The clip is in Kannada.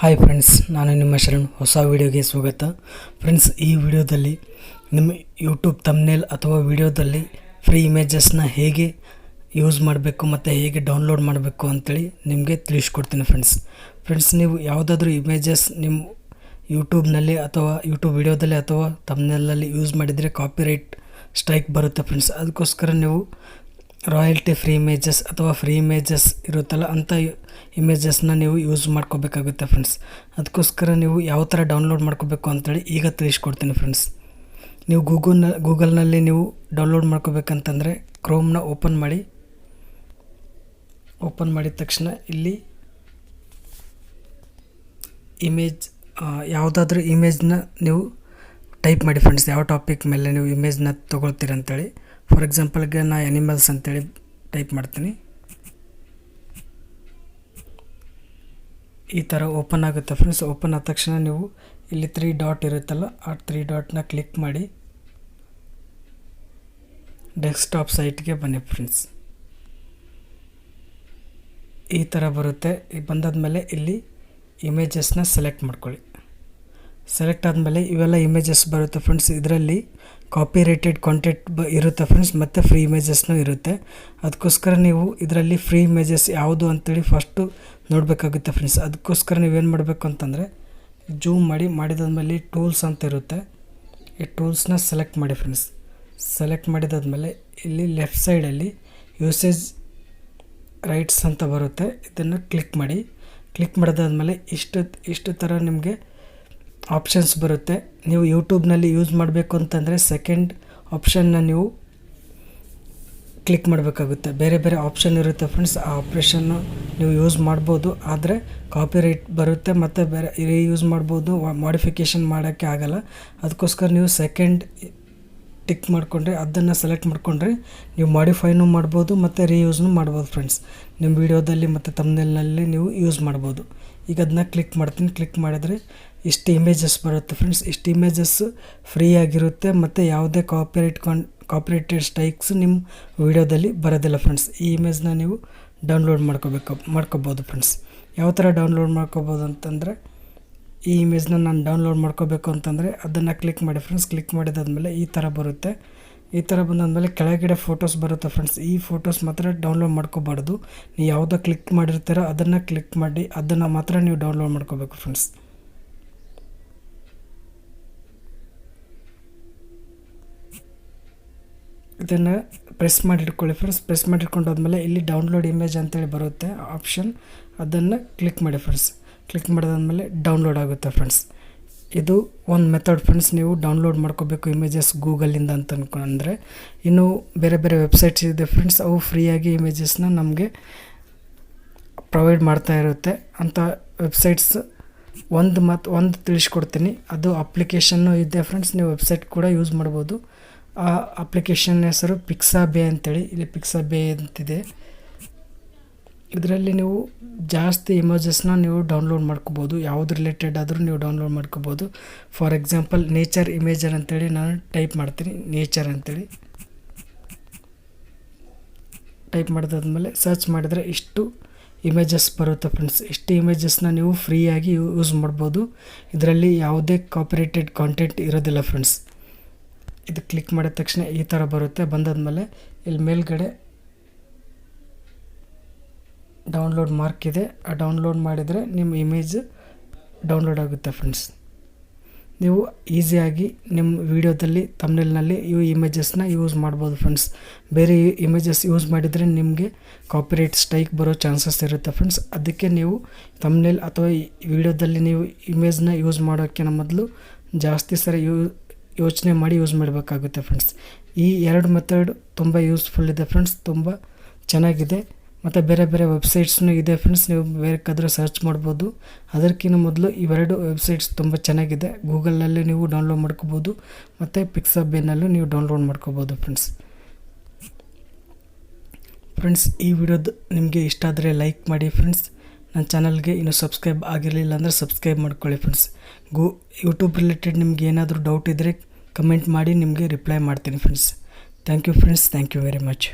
ಹಾಯ್ ಫ್ರೆಂಡ್ಸ್, ನಾನು ನಿಮ್ಮ ಶರಣ್. ಹೊಸ ವಿಡಿಯೋಗೆ ಸ್ವಾಗತ. ಫ್ರೆಂಡ್ಸ್, ಈ ವಿಡಿಯೋದಲ್ಲಿ ನಿಮ್ಮ ಯೂಟ್ಯೂಬ್ ಥಂಬ್ನೇಲ್ ಅಥವಾ ವಿಡಿಯೋದಲ್ಲಿ ಫ್ರೀ ಇಮೇಜಸ್ನ ಹೇಗೆ ಯೂಸ್ ಮಾಡಬೇಕು ಮತ್ತು ಹೇಗೆ ಡೌನ್ಲೋಡ್ ಮಾಡಬೇಕು ಅಂತೇಳಿ ನಿಮಗೆ ತಿಳಿಸ್ಕೊಡ್ತೀನಿ. ಫ್ರೆಂಡ್ಸ್, ನೀವು ಯಾವುದಾದ್ರೂ ಇಮೇಜಸ್ ನಿಮ್ಮ ಯೂಟ್ಯೂಬ್ನಲ್ಲಿ ಅಥವಾ ಯೂಟ್ಯೂಬ್ ವಿಡಿಯೋದಲ್ಲಿ ಅಥವಾ ಥಂಬ್ನೇಲಲ್ಲಿ ಯೂಸ್ ಮಾಡಿದರೆ ಕಾಪಿರೈಟ್ ಸ್ಟ್ರೈಕ್ ಬರುತ್ತೆ ಫ್ರೆಂಡ್ಸ್. ಅದಕ್ಕೋಸ್ಕರ ನೀವು ರಾಯಲ್ಟಿ ಫ್ರೀ ಇಮೇಜಸ್ ಅಥವಾ ಫ್ರೀ ಇಮೇಜಸ್ ಇರುತ್ತಲ್ಲ ಅಂಥ ಇಮೇಜಸ್ನ ನೀವು ಯೂಸ್ ಮಾಡ್ಕೋಬೇಕಾಗುತ್ತೆ ಫ್ರೆಂಡ್ಸ್. ಅದಕ್ಕೋಸ್ಕರ ನೀವು ಯಾವ ಥರ ಡೌನ್ಲೋಡ್ ಮಾಡ್ಕೋಬೇಕು ಅಂತೇಳಿ ಈಗ ತಿಳಿಸ್ಕೊಡ್ತೀನಿ ಫ್ರೆಂಡ್ಸ್. ನೀವು ಗೂಗಲ್ನಲ್ಲಿ ನೀವು ಡೌನ್ಲೋಡ್ ಮಾಡ್ಕೋಬೇಕಂತಂದರೆ ಕ್ರೋಮ್ನ ಓಪನ್ ಮಾಡಿದ ತಕ್ಷಣ ಇಲ್ಲಿ ಯಾವುದಾದ್ರೂ ಇಮೇಜ್ನ ನೀವು ಟೈಪ್ ಮಾಡಿ ಫ್ರೆಂಡ್ಸ್. ಯಾವ ಟಾಪಿಕ್ ಮೇಲೆ ನೀವು ಇಮೇಜ್ನ ತೊಗೊಳ್ತೀರ ಅಂತೇಳಿ. ಫಾರ್ ಎಕ್ಸಾಂಪಲ್ಗೆ ನಾನು ಅನಿಮಲ್ಸ್ ಅಂತೇಳಿ ಟೈಪ್ ಮಾಡ್ತೀನಿ. ಈ ಥರ ಓಪನ್ ಆಗುತ್ತೆ ಫ್ರೆಂಡ್ಸ್. ಓಪನ್ ಆದ ತಕ್ಷಣ ನೀವು ಇಲ್ಲಿ 3 ಡಾಟ್ ಇರುತ್ತಲ್ಲ, ಆ 3 ಡಾಟ್ನ ಕ್ಲಿಕ್ ಮಾಡಿ ಡೆಸ್ಕ್ಟಾಪ್ ಸೈಟ್ಗೆ ಬನ್ನಿ ಫ್ರೆಂಡ್ಸ್. ಈ ಥರ ಬರುತ್ತೆ. ಬಂದಾದಮೇಲೆ ಇಲ್ಲಿ ಇಮೇಜಸ್ನ ಸೆಲೆಕ್ಟ್ ಮಾಡ್ಕೊಳ್ಳಿ. ಸೆಲೆಕ್ಟ್ ಆದಮೇಲೆ ಇವೆಲ್ಲ ಇಮೇಜಸ್ ಬರುತ್ತೆ ಫ್ರೆಂಡ್ಸ್. ಇದರಲ್ಲಿ ಕಾಪಿರೈಟೆಡ್ ಕಾಂಟೆಂಟ್ ಇರುತ್ತೆ ಫ್ರೆಂಡ್ಸ್, ಮತ್ತು ಫ್ರೀ ಇಮೇಜಸ್ನೂ ಇರುತ್ತೆ. ಅದಕ್ಕೋಸ್ಕರ ನೀವು ಇದರಲ್ಲಿ ಫ್ರೀ ಇಮೇಜಸ್ ಯಾವುದು ಅಂತೇಳಿ ಫಸ್ಟು ನೋಡಬೇಕಾಗುತ್ತೆ ಫ್ರೆಂಡ್ಸ್. ಅದಕ್ಕೋಸ್ಕರ ನೀವೇನು ಮಾಡಬೇಕು ಅಂತಂದರೆ ಜೂಮ್ ಮಾಡಿದಾದ್ಮೇಲೆ ಟೂಲ್ಸ್ ಅಂತ ಇರುತ್ತೆ. ಈ ಟೂಲ್ಸ್ನ ಸೆಲೆಕ್ಟ್ ಮಾಡಿ ಫ್ರೆಂಡ್ಸ್. ಸೆಲೆಕ್ಟ್ ಮಾಡಿದಾದ್ಮೇಲೆ ಇಲ್ಲಿ ಲೆಫ್ಟ್ ಸೈಡಲ್ಲಿ ಯೂಸೇಜ್ ರೈಟ್ಸ್ ಅಂತ ಬರುತ್ತೆ. ಇದನ್ನು ಕ್ಲಿಕ್ ಮಾಡಿ. ಕ್ಲಿಕ್ ಮಾಡಿದಾದ್ಮೇಲೆ ಇಷ್ಟು ಥರ ನಿಮಗೆ ಆಪ್ಷನ್ಸ್ ಬರುತ್ತೆ. ನೀವು ಯೂಟ್ಯೂಬ್ನಲ್ಲಿ ಯೂಸ್ ಮಾಡಬೇಕು ಅಂತಂದರೆ ಸೆಕೆಂಡ್ ಆಪ್ಷನ್ನ ನೀವು ಕ್ಲಿಕ್ ಮಾಡಬೇಕಾಗುತ್ತೆ. ಬೇರೆ ಬೇರೆ ಆಪ್ಷನ್ ಇರುತ್ತೆ ಫ್ರೆಂಡ್ಸ್. ಆ ಆಪ್ಷನ್ನು ನೀವು ಯೂಸ್ ಮಾಡ್ಬೋದು, ಆದರೆ ಕಾಪಿರೈಟ್ ಬರುತ್ತೆ ಮತ್ತು ಬೇರೆ ರೀಯೂಸ್ ಮಾಡ್ಬೋದು, ಮಾಡಿಫಿಕೇಷನ್ ಮಾಡೋಕ್ಕೆ ಆಗಲ್ಲ. ಅದಕ್ಕೋಸ್ಕರ ನೀವು ಸೆಕೆಂಡ್ ಟಿಕ್ ಮಾಡಿಕೊಂಡ್ರೆ, ಅದನ್ನು ಸೆಲೆಕ್ಟ್ ಮಾಡಿಕೊಂಡ್ರೆ ನೀವು ಮಾಡಿಫೈನೂ ಮಾಡ್ಬೋದು ಮತ್ತು ರೀಯೂಸ್ನೂ ಮಾಡ್ಬೋದು ಫ್ರೆಂಡ್ಸ್. ನಿಮ್ಮ ವಿಡಿಯೋದಲ್ಲಿ ಮತ್ತು ಥಂಬ್ನೇಲ್ನಲ್ಲಿ ನೀವು ಯೂಸ್ ಮಾಡ್ಬೋದು. ಈಗ ಅದನ್ನ ಕ್ಲಿಕ್ ಮಾಡ್ತೀನಿ. ಕ್ಲಿಕ್ ಮಾಡಿದರೆ ಇಷ್ಟು ಇಮೇಜಸ್ ಬರುತ್ತೆ ಫ್ರೆಂಡ್ಸ್. ಇಷ್ಟು ಇಮೇಜಸ್ ಫ್ರೀ ಆಗಿರುತ್ತೆ ಮತ್ತು ಯಾವುದೇ ಕಾಪಿರೈಟೆಡ್ ಸ್ಟ್ರೈಕ್ಸ್ ನಿಮ್ಮ ವಿಡಿಯೋದಲ್ಲಿ ಬರೋದಿಲ್ಲ ಫ್ರೆಂಡ್ಸ್. ಈ ಇಮೇಜ್ನ ನೀವು ಡೌನ್ಲೋಡ್ ಮಾಡ್ಕೋಬೋದು ಫ್ರೆಂಡ್ಸ್. ಯಾವ ಥರ ಡೌನ್ಲೋಡ್ ಮಾಡ್ಕೋಬೋದು ಅಂತಂದರೆ, ಈ ಇಮೇಜ್ನ ನಾನು ಡೌನ್ಲೋಡ್ ಮಾಡ್ಕೋಬೇಕು ಅಂತಂದರೆ ಅದನ್ನು ಕ್ಲಿಕ್ ಮಾಡಿ ಫ್ರೆಂಡ್ಸ್. ಕ್ಲಿಕ್ ಮಾಡಿದಾದ್ಮೇಲೆ ಈ ಥರ ಬರುತ್ತೆ. ಈ ಥರ ಬಂದಾದ್ಮೇಲೆ ಕೆಳಗಡೆ ಫೋಟೋಸ್ ಬರುತ್ತೆ ಫ್ರೆಂಡ್ಸ್. ಈ ಫೋಟೋಸ್ ಮಾತ್ರ ಡೌನ್ಲೋಡ್ ಮಾಡ್ಕೋಬಾರ್ದು. ನೀವು ಯಾವುದೋ ಕ್ಲಿಕ್ ಮಾಡಿರ್ತೀರ ಅದನ್ನು ಕ್ಲಿಕ್ ಮಾಡಿ ಅದನ್ನು ಮಾತ್ರ ನೀವು ಡೌನ್ಲೋಡ್ ಮಾಡ್ಕೋಬೇಕು ಫ್ರೆಂಡ್ಸ್. ಇದನ್ನು ಪ್ರೆಸ್ ಮಾಡಿ ಇಟ್ಕೊಳ್ಳಿ ಫ್ರೆಂಡ್ಸ್. ಪ್ರೆಸ್ ಮಾಡಿ ಇಟ್ಕೊಂಡಾದ್ಮೇಲೆ ಇಲ್ಲಿ ಡೌನ್ಲೋಡ್ ಇಮೇಜ್ ಅಂತೇಳಿ ಬರುತ್ತೆ ಆಪ್ಷನ್. ಅದನ್ನು ಕ್ಲಿಕ್ ಮಾಡಿ ಫ್ರೆಂಡ್ಸ್. ಕ್ಲಿಕ್ ಮಾಡಿದಾದ್ಮೇಲೆ ಡೌನ್ಲೋಡ್ ಆಗುತ್ತೆ ಫ್ರೆಂಡ್ಸ್. ಇದು ಒಂದು ಮೆಥಡ್ ಫ್ರೆಂಡ್ಸ್. ನೀವು ಡೌನ್ಲೋಡ್ ಮಾಡ್ಕೋಬೇಕು ಇಮೇಜಸ್ ಗೂಗಲಿಂದ ಅಂತ ಅಂದ್ಕೊಂಡ್ರೆ. ಇನ್ನು ಬೇರೆ ಬೇರೆ ವೆಬ್ಸೈಟ್ಸ್ ಇದೆ ಫ್ರೆಂಡ್ಸ್. ಅವು ಫ್ರೀಯಾಗಿ ಇಮೇಜಸ್ನ ನಮಗೆ ಪ್ರೊವೈಡ್ ಮಾಡ್ತಾ ಇರುತ್ತೆ. ಅಂಥ ವೆಬ್ಸೈಟ್ಸ್ ಒಂದು ತಿಳಿಸ್ಕೊಡ್ತೀನಿ. ಅದು ಅಪ್ಲಿಕೇಶನ್ನು ಇದೆ ಫ್ರೆಂಡ್ಸ್. ನೀವು ವೆಬ್ಸೈಟ್ ಕೂಡ ಯೂಸ್ ಮಾಡ್ಬೋದು. ಆ ಅಪ್ಲಿಕೇಶನ್ ಹೆಸರು ಪಿಕ್ಸಾಬೇ ಅಂತೇಳಿ. ಇಲ್ಲಿ ಪಿಕ್ಸಾಬೇ ಅಂತಿದೆ. ಇದರಲ್ಲಿ ನೀವು ಜಾಸ್ತಿ ಇಮೇಜಸ್ನ ನೀವು ಡೌನ್ಲೋಡ್ ಮಾಡ್ಕೋಬೋದು. ಯಾವುದು ರಿಲೇಟೆಡ್ ಆದರೂ ನೀವು ಡೌನ್ಲೋಡ್ ಮಾಡ್ಕೋಬೋದು. ಫಾರ್ ಎಕ್ಸಾಂಪಲ್ ನೇಚರ್ ಇಮೇಜರ್ ಅಂತೇಳಿ ನಾನು ಟೈಪ್ ಮಾಡ್ತೀನಿ. ನೇಚರ್ ಅಂತೇಳಿ ಟೈಪ್ ಮಾಡಿದಾದ್ಮೇಲೆ ಸರ್ಚ್ ಮಾಡಿದರೆ ಇಷ್ಟು ಇಮೇಜಸ್ ಬರುತ್ತೆ ಫ್ರೆಂಡ್ಸ್. ಇಷ್ಟು ಇಮೇಜಸ್ನ ನೀವು ಫ್ರೀಯಾಗಿ ಯೂಸ್ ಮಾಡ್ಬೋದು. ಇದರಲ್ಲಿ ಯಾವುದೇ ಕಾಪಿರೈಟೆಡ್ ಕಾಂಟೆಂಟ್ ಇರೋದಿಲ್ಲ ಫ್ರೆಂಡ್ಸ್. ಇದು ಕ್ಲಿಕ್ ಮಾಡಿದ ತಕ್ಷಣ ಈ ಥರ ಬರುತ್ತೆ. ಬಂದಾದ್ಮೇಲೆ ಇಲ್ಲಿ ಮೇಲ್ಗಡೆ ಡೌನ್ಲೋಡ್ ಮಾರ್ಕ್ ಇದೆ. ಆ ಡೌನ್ಲೋಡ್ ಮಾಡಿದರೆ ನಿಮ್ಮ ಇಮೇಜ್ ಡೌನ್ಲೋಡ್ ಆಗುತ್ತೆ ಫ್ರೆಂಡ್ಸ್. ನೀವು ಈಸಿಯಾಗಿ ನಿಮ್ಮ ವಿಡಿಯೋದಲ್ಲಿ ಥಂಬ್ನೇಲ್ನಲ್ಲಿ ಈ ಇಮೇಜಸ್ನ ಯೂಸ್ ಮಾಡ್ಬೋದು ಫ್ರೆಂಡ್ಸ್. ಬೇರೆ ಇಮೇಜಸ್ ಯೂಸ್ ಮಾಡಿದರೆ ನಿಮಗೆ ಕಾಪಿರೈಟ್ ಸ್ಟ್ರೈಕ್ ಬರೋ ಚಾನ್ಸಸ್ ಇರುತ್ತೆ ಫ್ರೆಂಡ್ಸ್. ಅದಕ್ಕೆ ನೀವು ಥಂಬ್ನೇಲ್ ಅಥವಾ ವಿಡಿಯೋದಲ್ಲಿ ನೀವು ಇಮೇಜ್ನ ಯೂಸ್ ಮಾಡೋಕ್ಕಿಂತ ಮೊದಲು ಜಾಸ್ತಿ ಸರಿ ಯೋಚನೆ ಮಾಡಿ ಯೂಸ್ ಮಾಡಬೇಕಾಗುತ್ತೆ ಫ್ರೆಂಡ್ಸ್. ಈ 2 ಮೆಥಡ್ ತುಂಬ ಯೂಸ್ಫುಲ್ ಇದೆ ಫ್ರೆಂಡ್ಸ್. ತುಂಬ ಚೆನ್ನಾಗಿದೆ ಮತ್ತು ಬೇರೆ ಬೇರೆ ವೆಬ್ಸೈಟ್ಸ್ನೂ ಇದೆ ಫ್ರೆಂಡ್ಸ್. ನೀವು ಬೇಕಾದರೆ ಸರ್ಚ್ ಮಾಡ್ಬೋದು. ಅದಕ್ಕಿಂತ ಮೊದಲು ಇವೆರಡು ವೆಬ್ಸೈಟ್ಸ್ ತುಂಬ ಚೆನ್ನಾಗಿದೆ. ಗೂಗಲ್ನಲ್ಲಿ ನೀವು ಡೌನ್ಲೋಡ್ ಮಾಡ್ಕೋಬೋದು ಮತ್ತು ಪಿಕ್ಸಾಬೇನಲ್ಲೂ ನೀವು ಡೌನ್ಲೋಡ್ ಮಾಡ್ಕೋಬೋದು ಫ್ರೆಂಡ್ಸ್. ಈ ವಿಡಿಯೋದು ನಿಮಗೆ ಇಷ್ಟ ಆದರೆ ಲೈಕ್ ಮಾಡಿ ಫ್ರೆಂಡ್ಸ್. ನನ್ನ ಚಾನಲ್ಗೆ ಇನ್ನೂ ಸಬ್ಸ್ಕ್ರೈಬ್ ಆಗಿರಲಿಲ್ಲ ಅಂದರೆ ಸಬ್ಸ್ಕ್ರೈಬ್ ಮಾಡ್ಕೊಳ್ಳಿ ಫ್ರೆಂಡ್ಸ್. ಯೂಟ್ಯೂಬ್ ರಿಲೇಟೆಡ್ ನಿಮ್ಗೆ ಏನಾದರೂ ಡೌಟ್ ಇದ್ದರೆ ಕಮೆಂಟ್ ಮಾಡಿ, ನಿಮಗೆ ರಿಪ್ಲೈ ಮಾಡ್ತೀನಿ friends. Thank you friends. Thank you very much.